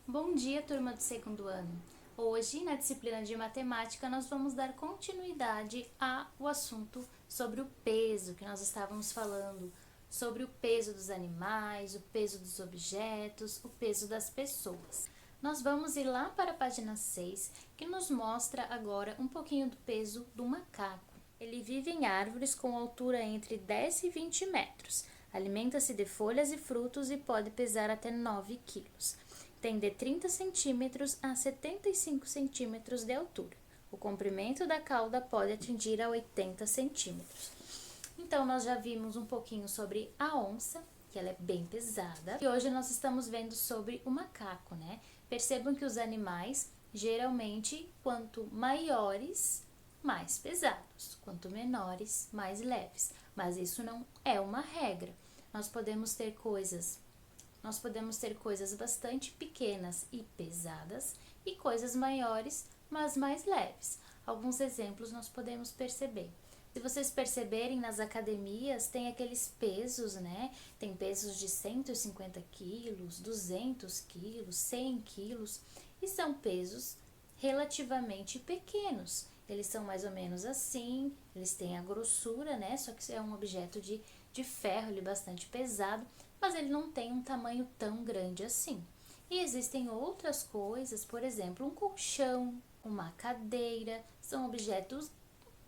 Bom dia, turma do segundo ano! Hoje, na disciplina de matemática, nós vamos dar continuidade ao assunto sobre o peso que nós estávamos falando, sobre o peso dos animais, o peso dos objetos, o peso das pessoas. Nós vamos ir lá para a página 6, que nos mostra agora um pouquinho do peso do macaco. Ele vive em árvores com altura entre 10 e 20 metros. Alimenta-se de folhas e frutos e pode pesar até 9 quilos. Tem de 30 centímetros a 75 centímetros de altura. O comprimento da cauda pode atingir a 80 centímetros. Então, nós já vimos um pouquinho sobre a onça, que ela é bem pesada. E hoje nós estamos vendo sobre o macaco, né? Percebam que os animais, geralmente, quanto maiores, mais pesados. Quanto menores, mais leves. Mas isso não é uma regra. Nós podemos ter coisas bastante pequenas e pesadas e coisas maiores, mas mais leves. Alguns exemplos nós podemos perceber. Se vocês perceberem, nas academias tem aqueles pesos, né? Tem pesos de 150 quilos, 200 quilos, 100 quilos, e são pesos relativamente pequenos. Eles são mais ou menos assim, eles têm a grossura, né? Só que é um objeto de ferro, ele é bastante pesado, mas ele não tem um tamanho tão grande assim. E existem outras coisas, por exemplo, um colchão, uma cadeira, são objetos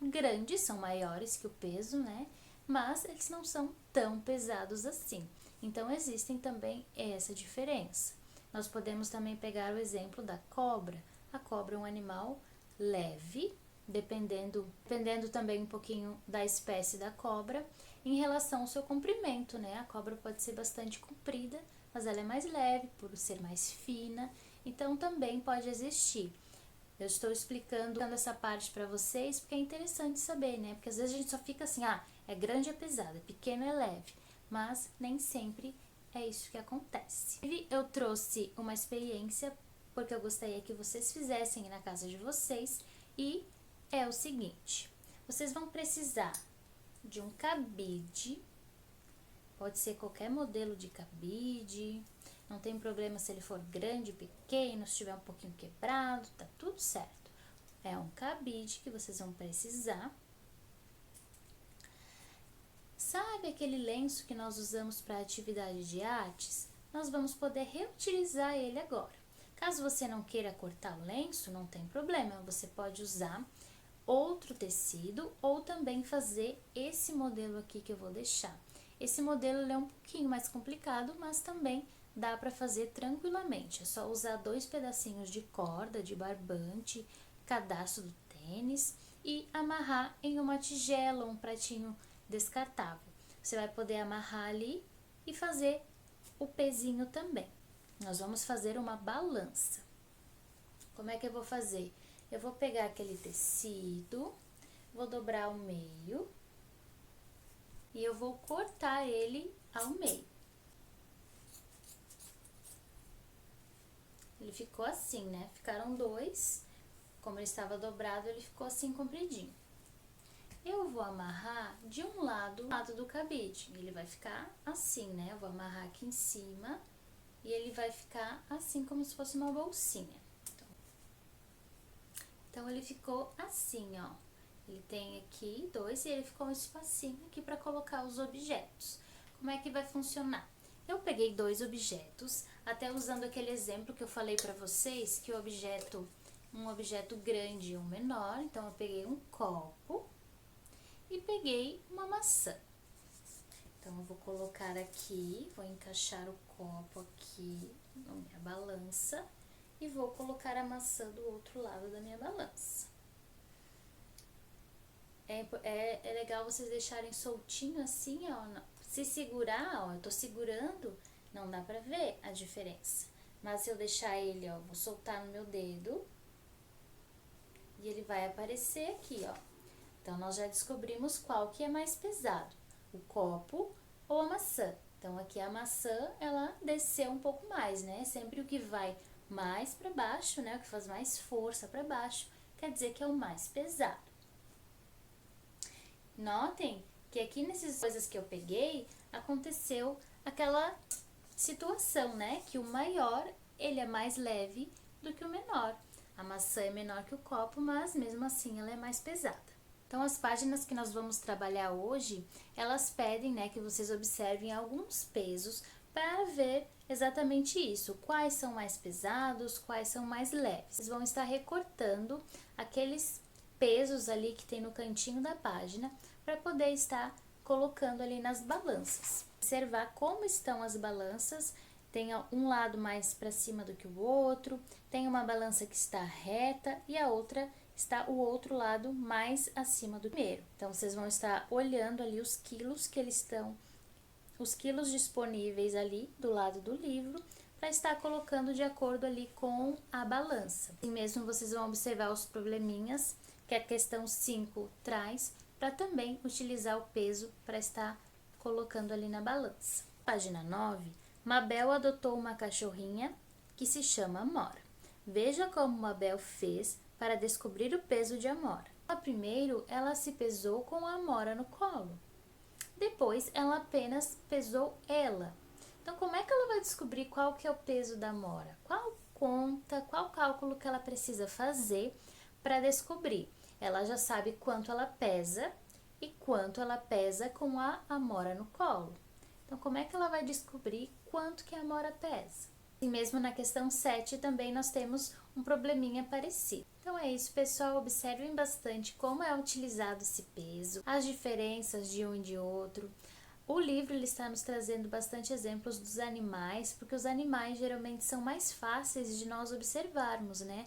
grandes, são maiores que o peso, né? Mas eles não são tão pesados assim. Então, existem também essa diferença. Nós podemos também pegar o exemplo da cobra. A cobra é um animal leve, dependendo também um pouquinho da espécie da cobra, em relação ao seu comprimento, né? A cobra pode ser bastante comprida, mas ela é mais leve por ser mais fina, então também pode existir. Eu estou explicando essa parte para vocês porque é interessante saber, né? Porque às vezes a gente só fica assim, é grande é pesado, é pequeno é leve, mas nem sempre é isso que acontece. Eu trouxe uma experiência porque eu gostaria que vocês fizessem na casa de vocês e é o seguinte: vocês vão precisar de um cabide, pode ser qualquer modelo de cabide, não tem problema se ele for grande, pequeno, se estiver um pouquinho quebrado, tá tudo certo. É um cabide que vocês vão precisar. Sabe aquele lenço que nós usamos para atividade de artes? Nós vamos poder reutilizar ele agora. Caso você não queira cortar o lenço, não tem problema, você pode usar outro tecido ou também fazer esse modelo aqui que eu vou deixar. Esse modelo é um pouquinho mais complicado, mas também dá para fazer tranquilamente. É só usar 2 pedacinhos de corda, de barbante, cadastro do tênis e amarrar em uma tigela, um pratinho descartável. Você vai poder amarrar ali e fazer o pezinho também. Nós vamos fazer uma balança. Como é que eu vou fazer? Eu vou pegar aquele tecido, vou dobrar ao meio e eu vou cortar ele ao meio. Ele ficou assim, né? Ficaram 2, como ele estava dobrado, ele ficou assim compridinho. Eu vou amarrar de um lado do cabide, ele vai ficar assim, né? Eu vou amarrar aqui em cima e ele vai ficar assim como se fosse uma bolsinha. Então, ele ficou assim, ó. Ele tem aqui 2 e ele ficou um espacinho aqui para colocar os objetos. Como é que vai funcionar? Eu peguei 2 objetos, até usando aquele exemplo que eu falei para vocês, que um objeto grande e um menor. Então, eu peguei um copo e peguei uma maçã. Então, eu vou colocar aqui, vou encaixar o copo aqui na minha balança e vou colocar a maçã do outro lado da minha balança. É legal vocês deixarem soltinho assim, ó. Se segurar, ó, eu tô segurando, não dá pra ver a diferença. Mas se eu deixar ele, ó, vou soltar no meu dedo e ele vai aparecer aqui, ó. Então, nós já descobrimos qual que é mais pesado, o copo ou a maçã. Então, aqui a maçã, ela desceu um pouco mais, né? Sempre o que vai mais para baixo, né? O que faz mais força para baixo, quer dizer que é o mais pesado. Notem que aqui nessas coisas que eu peguei, aconteceu aquela situação, né? Que o maior, ele é mais leve do que o menor. A maçã é menor que o copo, mas mesmo assim ela é mais pesada. Então, as páginas que nós vamos trabalhar hoje, elas pedem, né, que vocês observem alguns pesos para ver exatamente isso. Quais são mais pesados, quais são mais leves. Vocês vão estar recortando aqueles pesos ali que tem no cantinho da página para poder estar colocando ali nas balanças. Observar como estão as balanças. Tem um lado mais para cima do que o outro, tem uma balança que está reta e a outra está o outro lado mais acima do primeiro. Então, vocês vão estar olhando ali os quilos que eles estão, os quilos disponíveis ali do lado do livro, para estar colocando de acordo ali com a balança. E mesmo vocês vão observar os probleminhas que a questão 5 traz, para também utilizar o peso para estar colocando ali na balança. Página 9. Mabel adotou uma cachorrinha que se chama Amora. Veja como Mabel fez para descobrir o peso de Amora. Primeiro, ela se pesou com a Amora no colo. Depois, ela apenas pesou ela. Então, como é que ela vai descobrir qual que é o peso da Amora? Qual conta, qual cálculo que ela precisa fazer para descobrir? Ela já sabe quanto ela pesa e quanto ela pesa com a Amora no colo. Então, como é que ela vai descobrir quanto que a Amora pesa? E mesmo na questão 7 também nós temos um probleminha parecido. Então é isso, pessoal, observem bastante como é utilizado esse peso, as diferenças de um e de outro. O livro ele está nos trazendo bastante exemplos dos animais, porque os animais geralmente são mais fáceis de nós observarmos, né?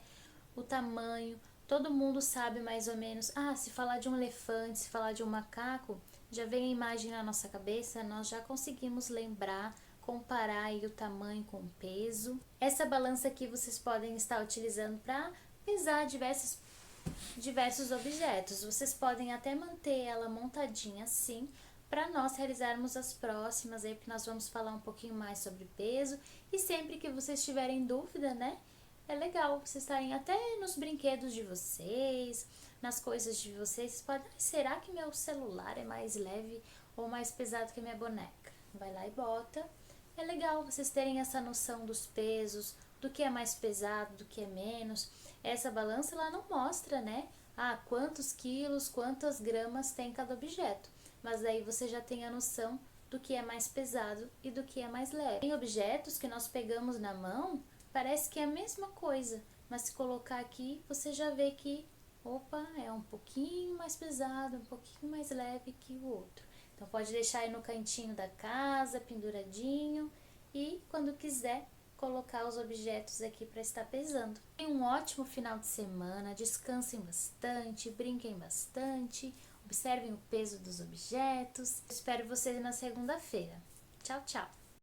O tamanho, todo mundo sabe mais ou menos, se falar de um elefante, se falar de um macaco, já vem a imagem na nossa cabeça, nós já conseguimos lembrar, comparar aí o tamanho com o peso. Essa balança aqui vocês podem estar utilizando para pesar diversos objetos. Vocês podem até manter ela montadinha assim, para nós realizarmos as próximas aí, porque nós vamos falar um pouquinho mais sobre peso. E sempre que vocês tiverem dúvida, né, é legal vocês estarem até nos brinquedos de vocês, nas coisas de vocês. Podem, será que meu celular é mais leve ou mais pesado que a minha boneca? Vai lá e bota. É legal vocês terem essa noção dos pesos, do que é mais pesado, do que é menos. Essa balança ela não mostra, né, quantos quilos, quantas gramas tem cada objeto. Mas daí você já tem a noção do que é mais pesado e do que é mais leve. Tem objetos que nós pegamos na mão, parece que é a mesma coisa, mas se colocar aqui, você já vê que, opa, é um pouquinho mais pesado, um pouquinho mais leve que o outro. Então, pode deixar aí no cantinho da casa, penduradinho, e quando quiser, colocar os objetos aqui para estar pesando. Tenham um ótimo final de semana, descansem bastante, brinquem bastante, observem o peso dos objetos. Espero vocês na segunda-feira. Tchau, tchau!